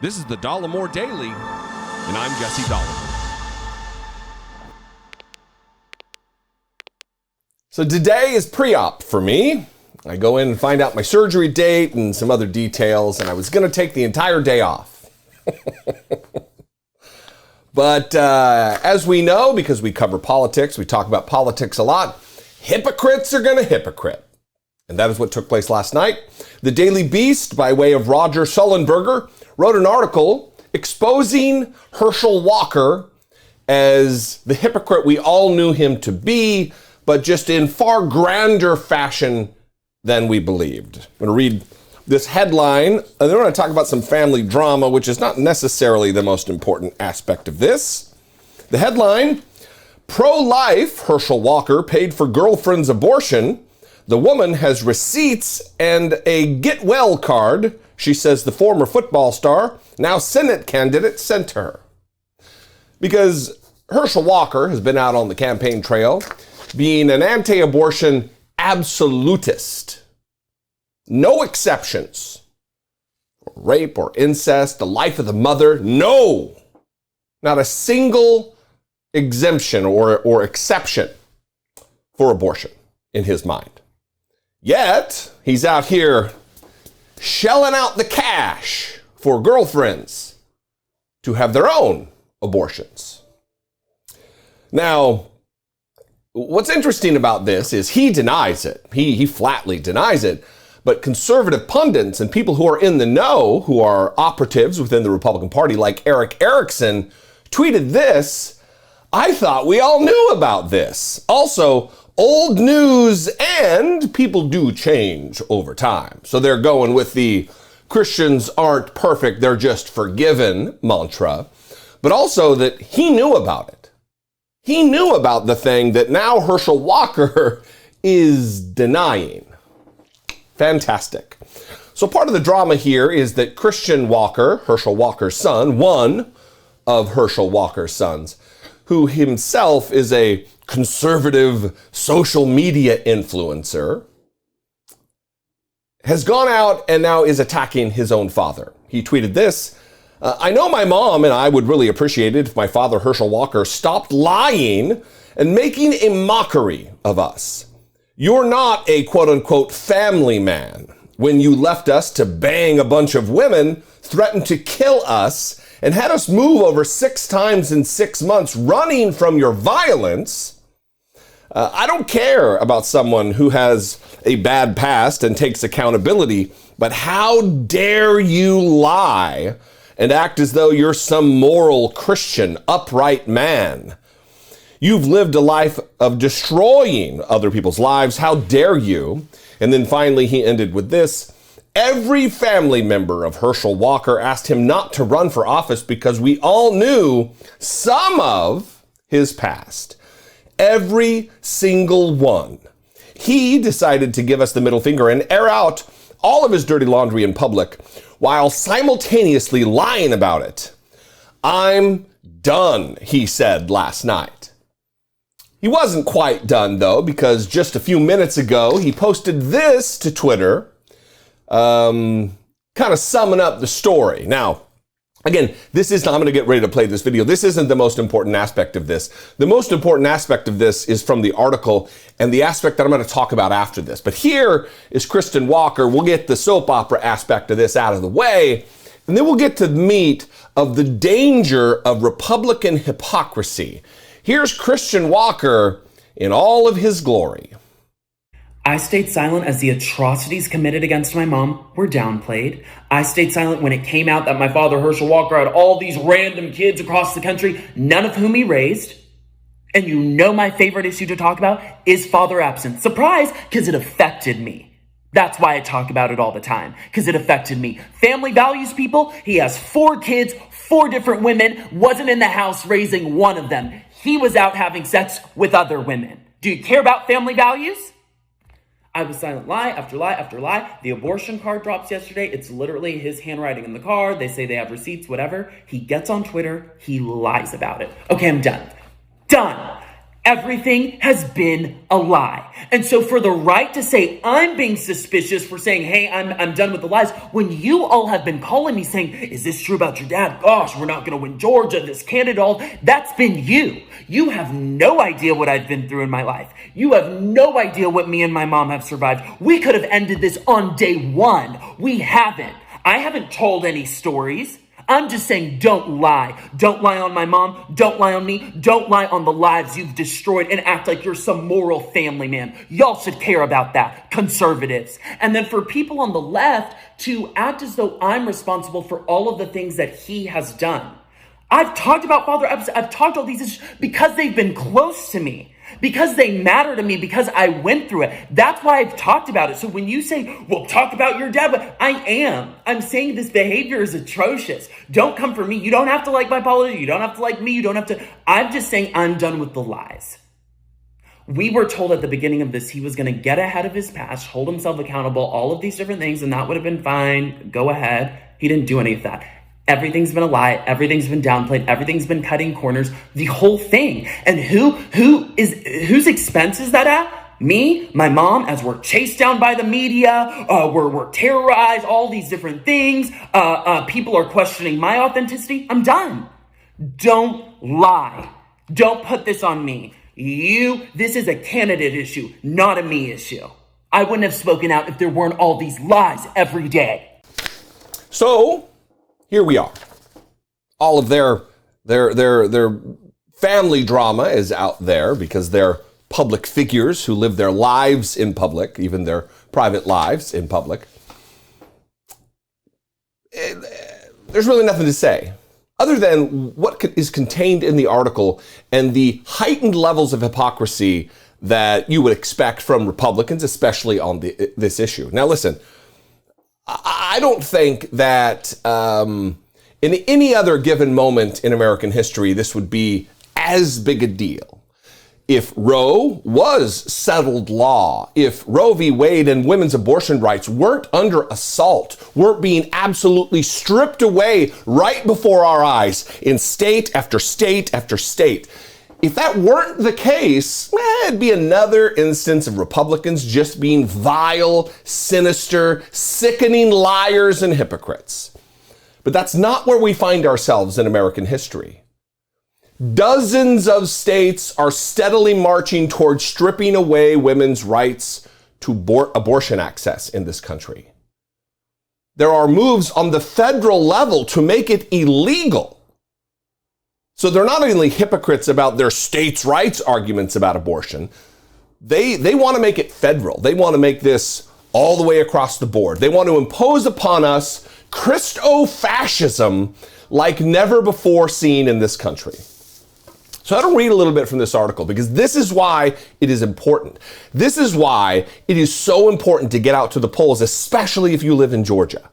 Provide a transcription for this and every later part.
This is the Dollemore Daily, and I'm Jesse Dollemore. So today is pre-op for me. I go in and find out my surgery date and some other details, and I was going to take the entire day off. But as we know, because we cover politics, we talk about politics a lot, hypocrites are going to hypocrite. And that is what took place last night. The Daily Beast, by way of Roger Sullenberger, wrote an article exposing Herschel Walker as the hypocrite we all knew him to be, but just in far grander fashion than we believed. I'm going to read this headline, and then we're going to talk about some family drama, which is not necessarily the most important aspect of this. The headline, ProLife Herschel Walker paid for girlfriend's abortion. The woman has receipts and a get well card, she says the former football star, now Senate candidate, sent her. Because Herschel Walker has been out on the campaign trail being an anti-abortion absolutist. No exceptions. Rape or incest, the life of the mother, no. Not a single exemption or exception for abortion in his mind. Yet, he's out here shelling out the cash for girlfriends to have their own abortions. Now, what's interesting about this is he denies it. He flatly denies it. But conservative pundits and people who are in the know, who are operatives within the Republican Party, like Eric Erickson, tweeted this. I thought we all knew about this. Also, old news, and people do change over time. So they're going with the Christians aren't perfect, they're just forgiven mantra. But also that he knew about it. He knew about the thing that now Herschel Walker is denying. Fantastic. So part of the drama here is that Christian Walker, Herschel Walker's son, one of Herschel Walker's sons, who himself is a conservative social media influencer, has gone out and now is attacking his own father. He tweeted this, I know my mom and I would really appreciate it if my father, Herschel Walker, stopped lying and making a mockery of us. You're not a quote-unquote family man. When you left us to bang a bunch of women, threatened to kill us, and had us move over 6 times in 6 months running from your violence, I don't care about someone who has a bad past and takes accountability, but how dare you lie and act as though you're some moral Christian, upright man? You've lived a life of destroying other people's lives. How dare you? And then finally, he ended with this. Every family member of Herschel Walker asked him not to run for office because we all knew some of his past. Every single one. He decided to give us the middle finger and air out all of his dirty laundry in public while simultaneously lying about it. I'm done, he said last night. He wasn't quite done, though, because just a few minutes ago, he posted this to Twitter, kind of summing up the story. Now, again, I'm going to get ready to play this video. This isn't the most important aspect of this. The most important aspect of this is from the article and the aspect that I'm going to talk about after this. But here is Christian Walker. We'll get the soap opera aspect of this out of the way, and then we'll get to the meat of the danger of Republican hypocrisy. Here's Christian Walker in all of his glory. I stayed silent as the atrocities committed against my mom were downplayed. I stayed silent when it came out that my father, Herschel Walker, had all these random kids across the country, none of whom he raised. And you know my favorite issue to talk about is father absence. Surprise, because it affected me. That's why I talk about it all the time, because it affected me. Family values, people. He has 4 kids, 4 different women, wasn't in the house raising one of them. He was out having sex with other women. Do you care about family values? I was silent lie after lie after lie. The abortion card drops yesterday. It's literally his handwriting in the card. They say they have receipts, whatever. He gets on Twitter. He lies about it. Okay, I'm done. Done. Everything has been a lie. And so for the right to say I'm being suspicious for saying, hey, I'm done with the lies, when you all have been calling me saying, is this true about your dad? Gosh, we're not going to win Georgia, this candidate, all that's been you. You have no idea what I've been through in my life. You have no idea what me and my mom have survived. We could have ended this on day one. We haven't. I haven't told any stories. I'm just saying, don't lie. Don't lie on my mom. Don't lie on me. Don't lie on the lives you've destroyed and act like you're some moral family man. Y'all should care about that, conservatives. And then for people on the left to act as though I'm responsible for all of the things that he has done. I've talked about Father Epps. I've talked all these issues because they've been close to me. Because they matter to me, because I went through it. That's why I've talked about it. So when you say, well, talk about your dad, but I'm saying this behavior is atrocious. Don't come for me. You don't have to like my politics. You don't have to like me. You don't have to. I'm just saying I'm done with the lies. We were told at the beginning of this, he was going to get ahead of his past, hold himself accountable, all of these different things, and that would have been fine. Go ahead. He didn't do any of that. Everything's been a lie. Everything's been downplayed. Everything's been cutting corners. The whole thing. And whose expense is that at? Me, my mom, as we're chased down by the media, we're terrorized, all these different things. People are questioning my authenticity. I'm done. Don't lie. Don't put this on me. This is a candidate issue, not a me issue. I wouldn't have spoken out if there weren't all these lies every day. So here we are. All of their family drama is out there because they're public figures who live their lives in public, even their private lives in public. There's really nothing to say other than what is contained in the article and the heightened levels of hypocrisy that you would expect from Republicans, especially on this issue. Now, listen, I don't think that in any other given moment in American history, this would be as big a deal. If Roe was settled law, if Roe v. Wade and women's abortion rights weren't under assault, weren't being absolutely stripped away right before our eyes in state after state after state, if that weren't the case, it'd be another instance of Republicans just being vile, sinister, sickening liars and hypocrites. But that's not where we find ourselves in American history. Dozens of states are steadily marching towards stripping away women's rights to abortion access in this country. There are moves on the federal level to make it illegal. So they're not only hypocrites about their states' rights arguments about abortion, they want to make it federal. They want to make this all the way across the board. They want to impose upon us Christo-fascism like never before seen in this country. So I don't read a little bit from this article because this is why it is important. This is why it is so important to get out to the polls, especially if you live in Georgia.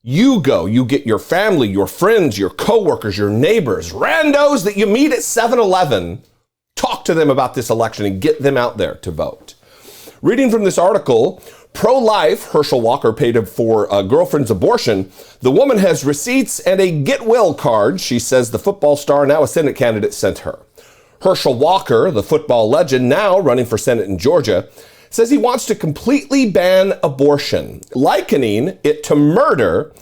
You go, you get your family, your friends, your coworkers, your neighbors, randos that you meet at 7-Eleven, talk to them about this election and get them out there to vote. Reading from this article, ProLife, Herschel Walker paid for a girlfriend's abortion. The woman has receipts and a get well card, she says the football star, now a Senate candidate, sent her. Herschel Walker, the football legend, now running for Senate in Georgia, says he wants to completely ban abortion, likening it to murder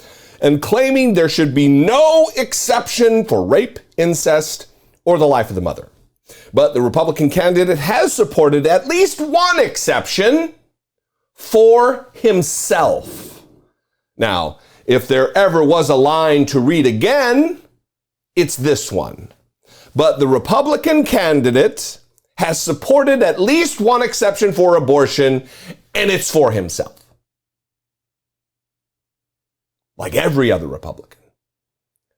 and claiming there should be no exception for rape, incest, or the life of the mother. But the Republican candidate has supported at least one exception for himself. Now, if there ever was a line to read again, it's this one. But the Republican candidate has supported at least one exception for abortion, and it's for himself. Like every other Republican.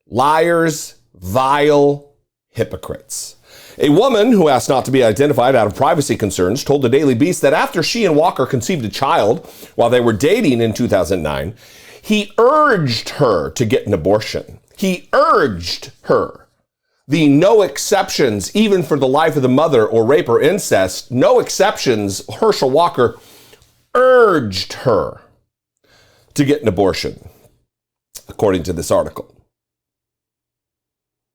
Liars, vile hypocrites. A woman who asked not to be identified out of privacy concerns told the Daily Beast that after she and Walker conceived a child while they were dating in 2009, he urged her to get an abortion. He urged her. The no exceptions, even for the life of the mother or rape or incest, no exceptions, Herschel Walker urged her to get an abortion, according to this article.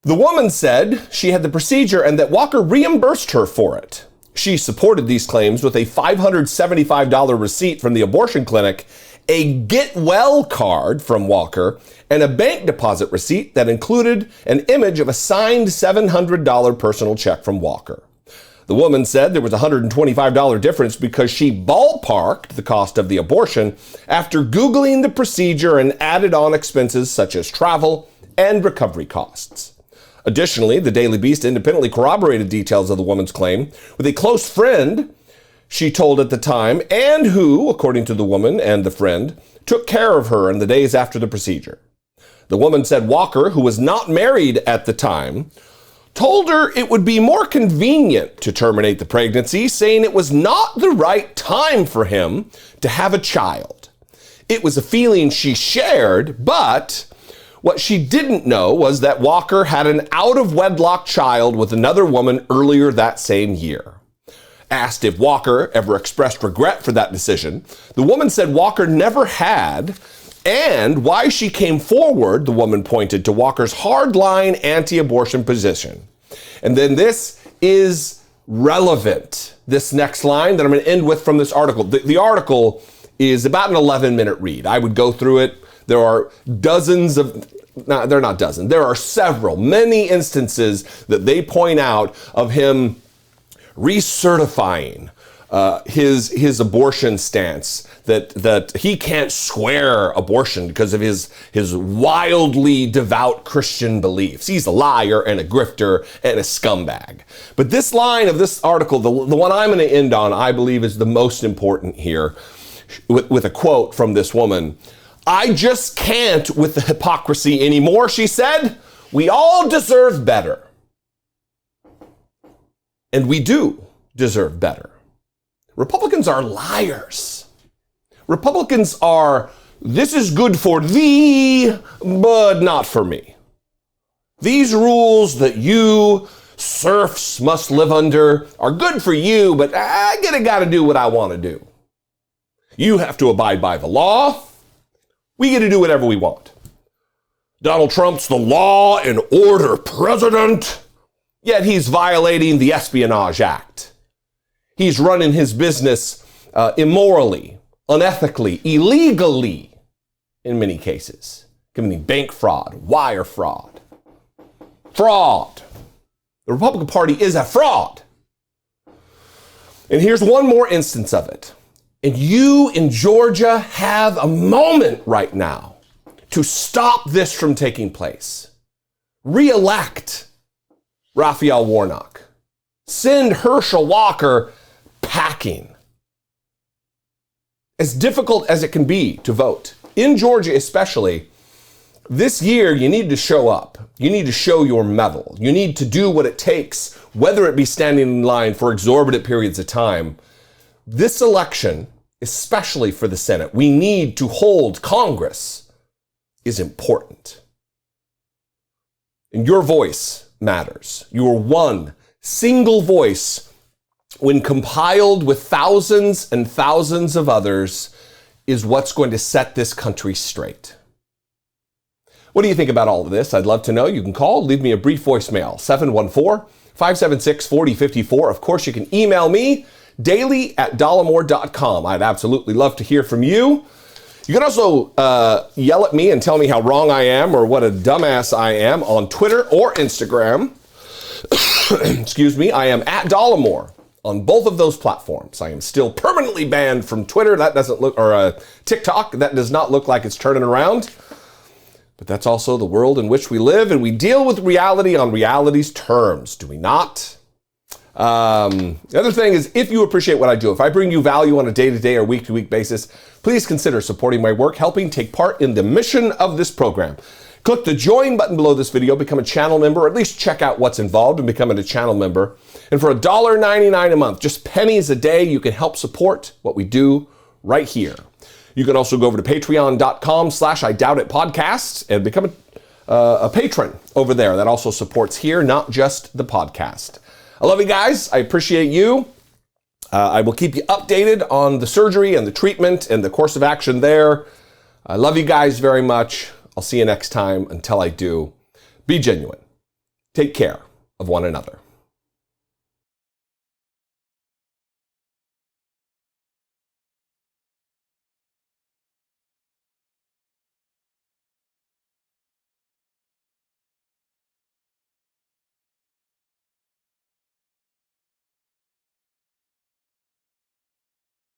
The woman said she had the procedure and that Walker reimbursed her for it. She supported these claims with a $575 receipt from the abortion clinic, a get well card from Walker, and a bank deposit receipt that included an image of a signed $700 personal check from Walker. The woman said there was a $125 difference because she ballparked the cost of the abortion after Googling the procedure and added on expenses such as travel and recovery costs. Additionally, the Daily Beast independently corroborated details of the woman's claim with a close friend she told at the time, and who, according to the woman and the friend, took care of her in the days after the procedure. The woman said Walker, who was not married at the time, told her it would be more convenient to terminate the pregnancy, saying it was not the right time for him to have a child. It was a feeling she shared, but what she didn't know was that Walker had an out-of-wedlock child with another woman earlier that same year. Asked if Walker ever expressed regret for that decision, the woman said Walker never had, and why she came forward, the woman pointed to Walker's hardline anti-abortion position. And then this is relevant, this next line that I'm going to end with from this article. The article is about an 11-minute read. I would go through it. There are dozens of, no, they're not dozens. There are many instances that they point out of him recertifying his abortion stance, that he can't swear abortion because of his wildly devout Christian beliefs. He's a liar and a grifter and a scumbag. But this line of this article, the one I'm going to end on, I believe is the most important here, with a quote from this woman. "I just can't with the hypocrisy anymore," she said. "We all deserve better." And we do deserve better. Republicans are liars. Republicans are, this is good for thee, but not for me. These rules that you serfs must live under are good for you, but I gotta do what I want to do. You have to abide by the law. We get to do whatever we want. Donald Trump's the law and order president, yet he's violating the Espionage Act. He's running his business immorally, unethically, illegally, in many cases, committing bank fraud, wire fraud. Fraud. The Republican Party is a fraud. And here's one more instance of it. And you in Georgia have a moment right now to stop this from taking place. Re-elect Raphael Warnock. Send Herschel Walker packing. As difficult as it can be to vote, in Georgia especially, this year you need to show up. You need to show your mettle. You need to do what it takes, whether it be standing in line for exorbitant periods of time. This election, especially for the Senate, we need to hold Congress, is important. And your voice matters. Your one single voice, when compiled with thousands and thousands of others, is what's going to set this country straight. What do you think about all of this? I'd love to know. You can call, leave me a brief voicemail, 714-576-4054. Of course, you can email me, daily@dollemore.com. I'd absolutely love to hear from you. You can also yell at me and tell me how wrong I am or what a dumbass I am on Twitter or Instagram. Excuse me. I am at Dollemore on both of those platforms. I am still permanently banned from Twitter. That doesn't look, or TikTok. That does not look like it's turning around. But that's also the world in which we live, and we deal with reality on reality's terms, do we not? The other thing is, if you appreciate what I do, if I bring you value on a day-to-day or week-to-week basis, please consider supporting my work, helping take part in the mission of this program. Click the join button below this video, become a channel member, or at least check out what's involved in becoming a channel member. And for $1.99 a month, just pennies a day, you can help support what we do right here. You can also go over to patreon.com/IDoubtItPodcast and become a patron over there. That also supports here, not just the podcast. I love you guys. I appreciate you. I will keep you updated on the surgery and the treatment and the course of action there. I love you guys very much. I'll see you next time. Until I do, be genuine, Take care of one another.